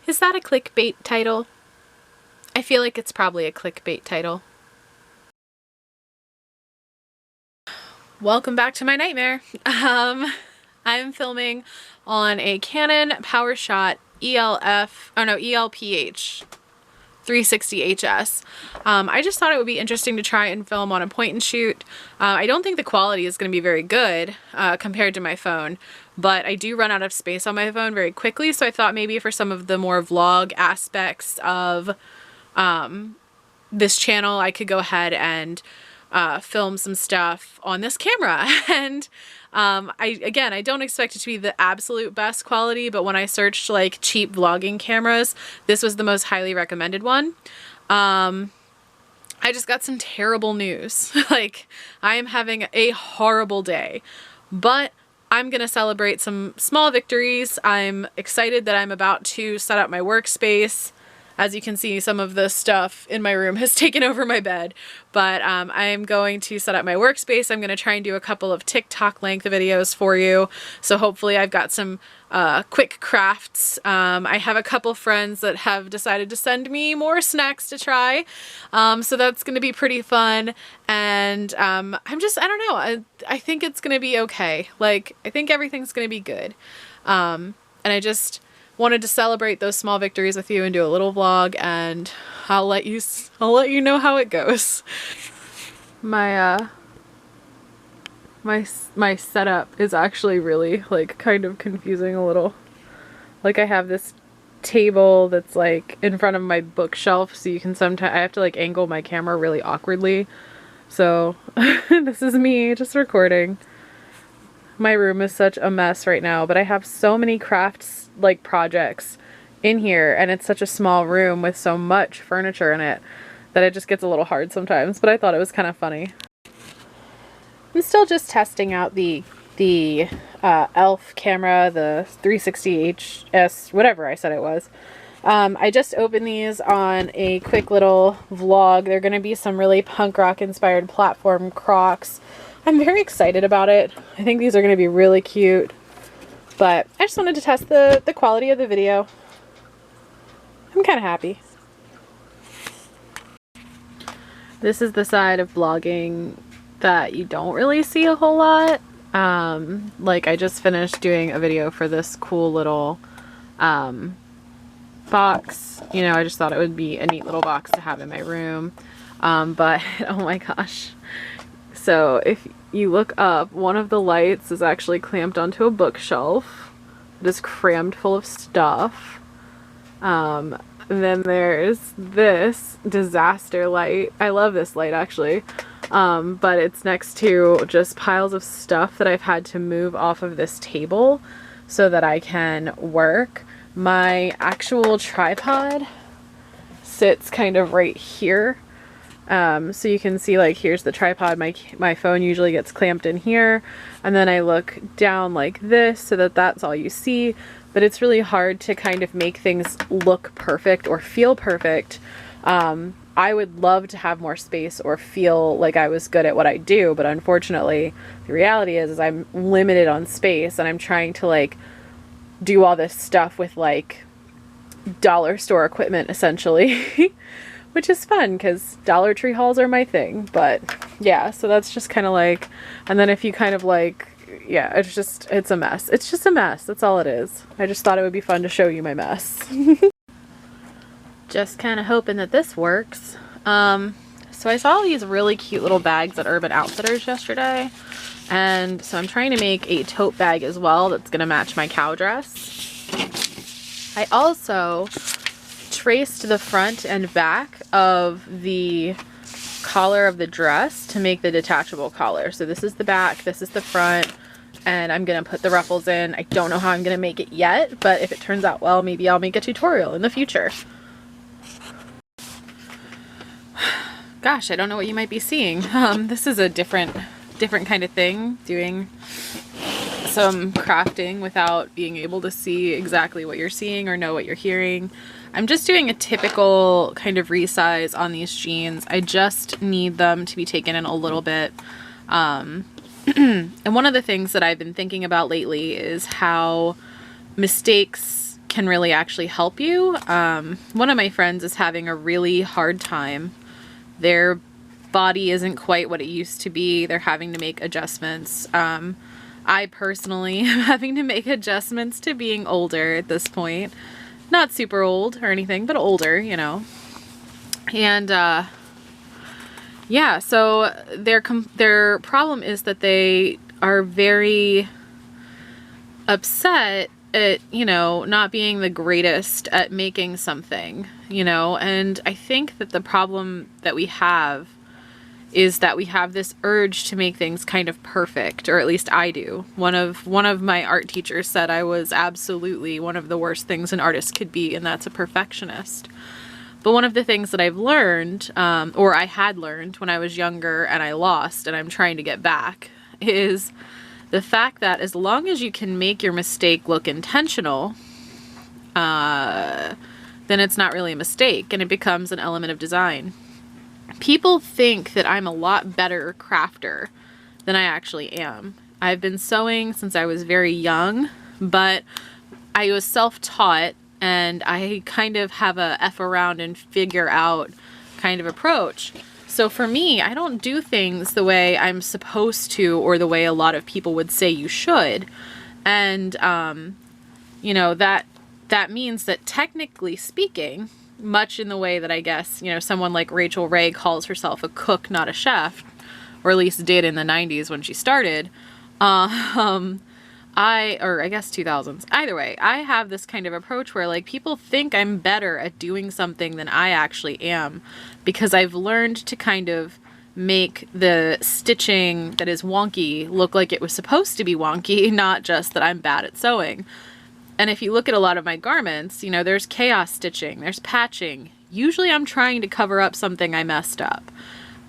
Is that a clickbait title? I feel like it's probably a clickbait title. Welcome back to my nightmare. I'm filming on a Canon PowerShot ELPH 360 HS. I just thought it would be interesting to try and film on a point and shoot. I don't think the quality is going to be very good compared to my phone, but I do run out of space on my phone very quickly, so I thought maybe for some of the more vlog aspects of this channel, I could go ahead and film some stuff on this camera. And I don't expect it to be the absolute best quality, but when I searched like cheap vlogging cameras, this was the most highly recommended one. I just got some terrible news. Like, I am having a horrible day, but I'm gonna celebrate some small victories. I'm excited that I'm about to set up my workspace. As you can see, some of the stuff in my room has taken over my bed, but I'm going to set up my workspace. I'm going to try and do a couple of TikTok length videos for you. So hopefully I've got some quick crafts. I have a couple friends that have decided to send me more snacks to try. So that's going to be pretty fun. And I don't know. I think it's going to be okay. Like, I think everything's going to be good. And I just wanted to celebrate those small victories with you and do a little vlog, and I'll let you know how it goes. My my setup is actually really like kind of confusing a little. Like, I have this table that's like in front of my bookshelf, so you can sometimes I have to like angle my camera really awkwardly. So this is me just recording. My room is such a mess right now, but I have so many crafts like projects in here, and it's such a small room with so much furniture in it that it just gets a little hard sometimes, but I thought it was kind of funny. I'm still just testing out the ELPH camera, the 360 HS, whatever I said it was. I just opened these on a quick little vlog. They're going to be some really punk rock inspired platform Crocs. I'm very excited about it. I think these are going to be really cute, but I just wanted to test the quality of the video. I'm kind of happy. This is the side of vlogging that you don't really see a whole lot. Like, I just finished doing a video for this cool little box. You know, I just thought it would be a neat little box to have in my room. But oh my gosh. So if you look up, one of the lights is actually clamped onto a bookshelf. It is crammed full of stuff. Then there's this disaster light. I love this light actually. But it's next to just piles of stuff that I've had to move off of this table so that I can work. My actual tripod sits kind of right here. So you can see, like, here's the tripod. My phone usually gets clamped in here, and then I look down like this so that that's all you see, but it's really hard to kind of make things look perfect or feel perfect. I would love to have more space or feel like I was good at what I do, but unfortunately the reality is I'm limited on space, and I'm trying to like do all this stuff with like dollar store equipment essentially. Which is fun because Dollar Tree hauls are my thing. But yeah, so that's just kind of like, and then if you kind of like, yeah, it's a mess. It's just a mess. That's all it is. I just thought it would be fun to show you my mess. Just kind of hoping that this works. So I saw these really cute little bags at Urban Outfitters yesterday. And so I'm trying to make a tote bag as well that's going to match my cow dress. I also traced the front and back of the collar of the dress to make the detachable collar. So this is the back, this is the front, and I'm gonna put the ruffles in. I don't know how I'm gonna make it yet, but if it turns out well, maybe I'll make a tutorial in the future. Gosh, I don't know what you might be seeing. This is a different kind of thing, doing some crafting without being able to see exactly what you're seeing or know what you're hearing. I'm just doing a typical kind of resize on these jeans. I just need them to be taken in a little bit. And one of the things that I've been thinking about lately is how mistakes can really actually help you. One of my friends is having a really hard time. Their body isn't quite what it used to be. They're having to make adjustments. I personally am having to make adjustments to being older at this point. Not super old or anything, but older, you know. And yeah, so their problem is that they are very upset at, you know, not being the greatest at making something, you know. And I think that the problem that we have is that we have this urge to make things kind of perfect, or at least I do. One of my art teachers said I was absolutely one of the worst things an artist could be, and that's a perfectionist. But one of the things that I've learned, or I had learned when I was younger and I lost and I'm trying to get back, is the fact that as long as you can make your mistake look intentional, then it's not really a mistake and it becomes an element of design. People think that I'm a lot better crafter than I actually am. I've been sewing since I was very young, but I was self-taught and I kind of have a F around and figure out kind of approach. So for me, I don't do things the way I'm supposed to or the way a lot of people would say you should. And, you know, that means that technically speaking, much in the way that I guess, you know, someone like Rachel Ray calls herself a cook, not a chef, or at least did in the 90s when she started, I guess 2000s. Either way, I have this kind of approach where like people think I'm better at doing something than I actually am, because I've learned to kind of make the stitching that is wonky look like it was supposed to be wonky, not just that I'm bad at sewing. And if you look at a lot of my garments, you know, there's chaos stitching, there's patching. Usually I'm trying to cover up something I messed up.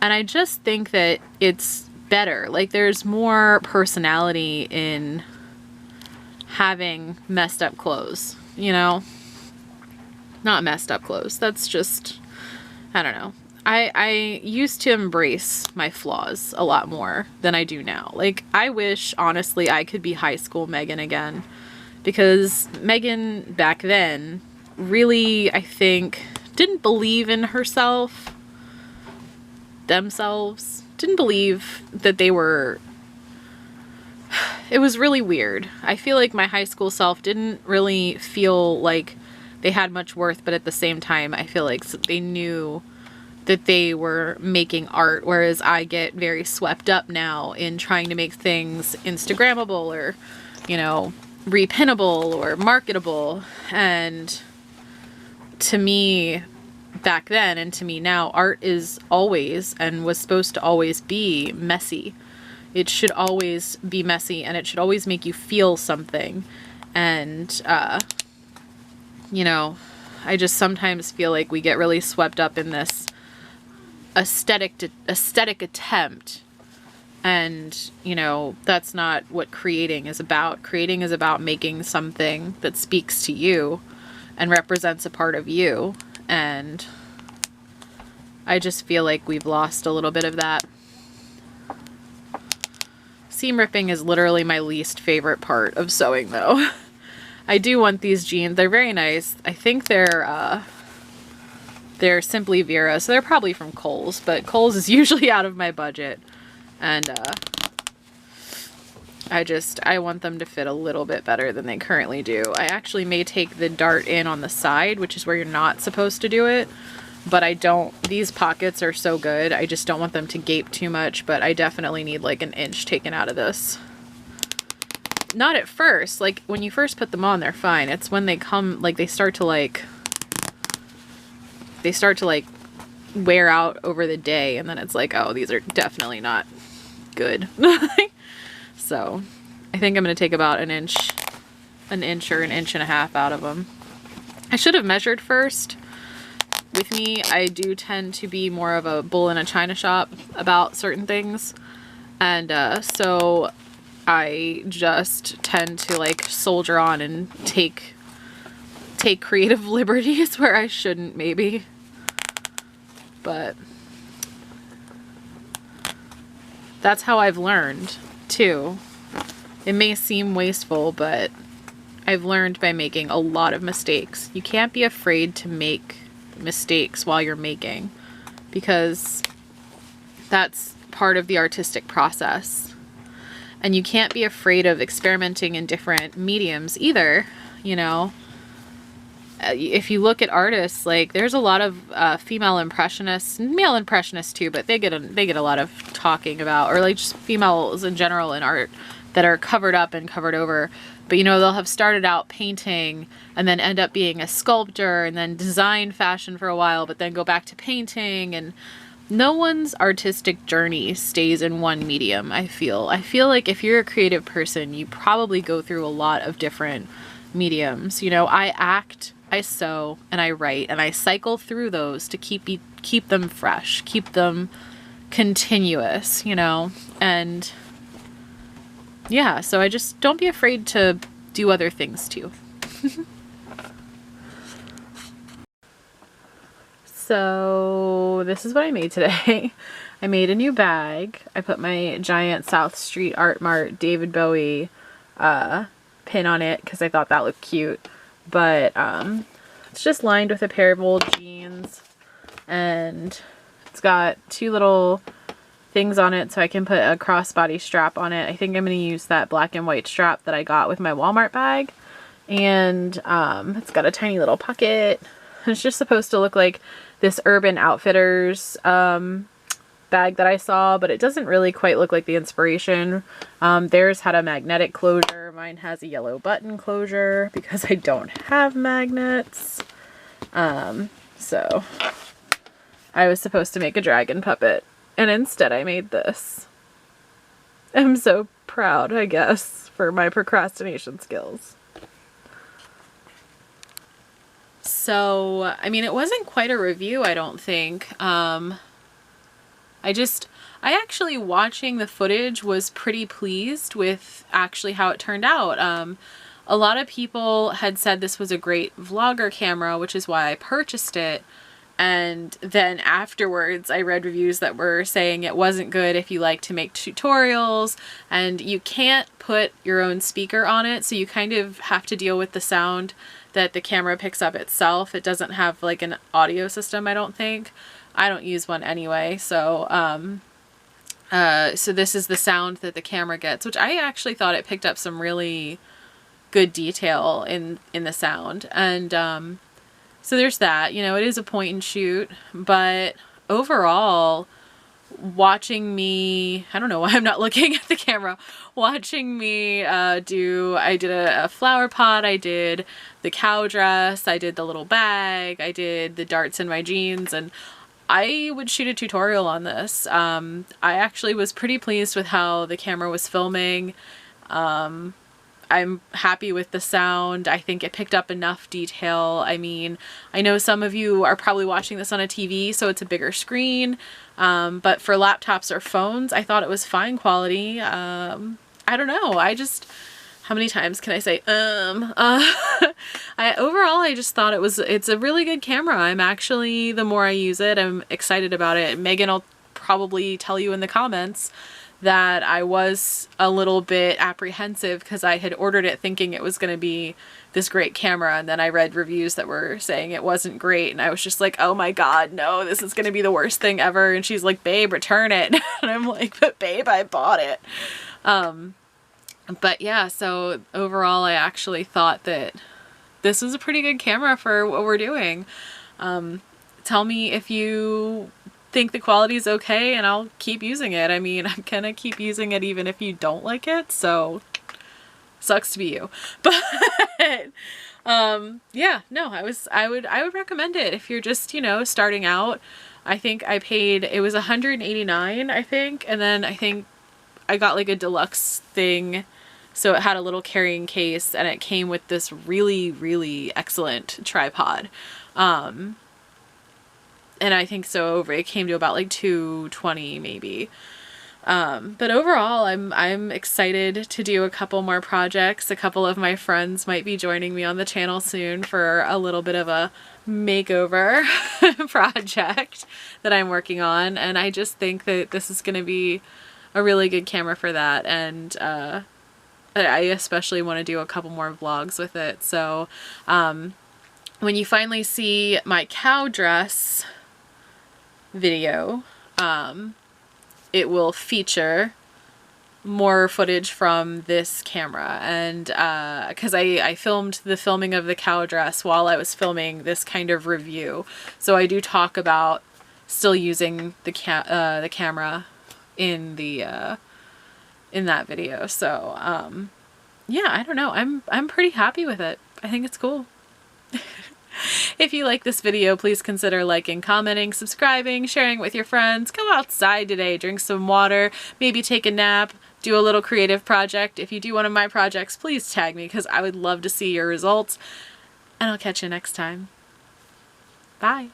And I just think that it's better. Like there's more personality in having messed up clothes, you know? Not messed up clothes. That's just, I don't know. I used to embrace my flaws a lot more than I do now. Like I wish, honestly, I could be high school Megan again. Because Megan back then really, I think, didn't believe in herself, themselves, didn't believe that they were, it was really weird. I feel like my high school self didn't really feel like they had much worth, but at the same time, I feel like they knew that they were making art, whereas I get very swept up now in trying to make things Instagrammable or, you know, repinnable or marketable. And to me back then and to me now, art is always and was supposed to always be messy. It should always be messy and it should always make you feel something. And you know, I just sometimes feel like we get really swept up in this aesthetic attempt. And, you know, that's not what creating is about. Creating is about making something that speaks to you and represents a part of you. And I just feel like we've lost a little bit of that. Seam ripping is literally my least favorite part of sewing, though. I do want these jeans. They're very nice. I think they're Simply Vera, so they're probably from Kohl's, but Kohl's is usually out of my budget. And I want them to fit a little bit better than they currently do. I actually may take the dart in on the side, which is where you're not supposed to do it, but I don't. These pockets are so good. I just don't want them to gape too much, but I definitely need like an inch taken out of this. Not at first. Like when you first put them on, they're fine. It's when they come, like they start to wear out over the day, and then it's like, oh, these are definitely not good. So I think I'm going to take about an inch or an inch and a half out of them. I should have measured first. With me, I do tend to be more of a bull in a china shop about certain things. And so I just tend to like soldier on and take creative liberties where I shouldn't, maybe. But that's how I've learned too. It may seem wasteful, but I've learned by making a lot of mistakes. You can't be afraid to make mistakes while you're making, because that's part of the artistic process. And you can't be afraid of experimenting in different mediums either, you know. If you look at artists, like there's a lot of female impressionists, male impressionists too, but they get a lot of talking about, or like just females in general in art that are covered up and covered over. But you know, they'll have started out painting and then end up being a sculptor and then design fashion for a while, but then go back to painting. And no one's artistic journey stays in one medium, I feel. I feel like if you're a creative person, you probably go through a lot of different mediums. You know, I act, I sew, and I write, and I cycle through those to keep them fresh, keep them continuous, you know. And yeah, so I just don't be afraid to do other things too. So this is what I made today. I made a new bag. I put my giant South Street Art Mart David Bowie pin on it because I thought that looked cute. But it's just lined with a pair of old jeans, and it's got two little things on it so I can put a crossbody strap on it. I think I'm going to use that black and white strap that I got with my Walmart bag. And it's got a tiny little pocket. It's just supposed to look like this Urban Outfitters bag that I saw, but it doesn't really quite look like the inspiration. Theirs had a magnetic closure. Mine has a yellow button closure because I don't have magnets. So I was supposed to make a dragon puppet, and instead I made this. I'm so proud, I guess, for my procrastination skills. So, I mean, it wasn't quite a review, I don't think. I actually, watching the footage, was pretty pleased with actually how it turned out. A lot of people had said this was a great vlogger camera, which is why I purchased it. And then afterwards, I read reviews that were saying it wasn't good if you like to make tutorials, and you can't put your own speaker on it, so you kind of have to deal with the sound that the camera picks up itself. It doesn't have like an audio system, I don't think. I don't use one anyway, so so this is the sound that the camera gets, which I actually thought it picked up some really good detail in the sound. And so there's that. You know, it is a point and shoot, but overall, watching me, I don't know why I'm not looking at the camera, watching me I did a flower pot, I did the cow dress, I did the little bag, I did the darts in my jeans, and I would shoot a tutorial on this. I actually was pretty pleased with how the camera was filming. I'm happy with the sound. I think it picked up enough detail. I mean, I know some of you are probably watching this on a TV, so it's a bigger screen. But for laptops or phones, I thought it was fine quality. I don't know. How many times can I say, overall, I just thought it's a really good camera. I'm actually, the more I use it, I'm excited about it. Megan will probably tell you in the comments that I was a little bit apprehensive because I had ordered it thinking it was going to be this great camera, and then I read reviews that were saying it wasn't great, and I was just like, oh my god, no, this is going to be the worst thing ever. And she's like, babe, return it. And I'm like, but babe, I bought it. But yeah, so overall I actually thought that this was a pretty good camera for what we're doing. Tell me if you think the quality is okay, and I'll keep using it. I mean, I'm gonna keep using it even if you don't like it, so sucks to be you. But yeah, no, I would recommend it if you're just, you know, starting out. I think I paid, it was $189, I think, and then I think I got like a deluxe thing, so it had a little carrying case, and it came with this really, really excellent tripod. And I think so it came to about like $220 maybe. But overall, I'm excited to do a couple more projects. A couple of my friends might be joining me on the channel soon for a little bit of a makeover project that I'm working on. And I just think that this is going to be a really good camera for that. And I especially want to do a couple more vlogs with it. So when you finally see my cow dress video, it will feature more footage from this camera, and because I filmed the filming of the cow dress while I was filming this kind of review, so I do talk about still using the camera in the in that video. So yeah, I don't know, I'm pretty happy with it. I think it's cool. If you like this video, please consider liking, commenting, subscribing, sharing it with your friends. Go outside today, drink some water, maybe take a nap, do a little creative project. If you do one of my projects, please tag me because I would love to see your results. And I'll catch you next time. Bye.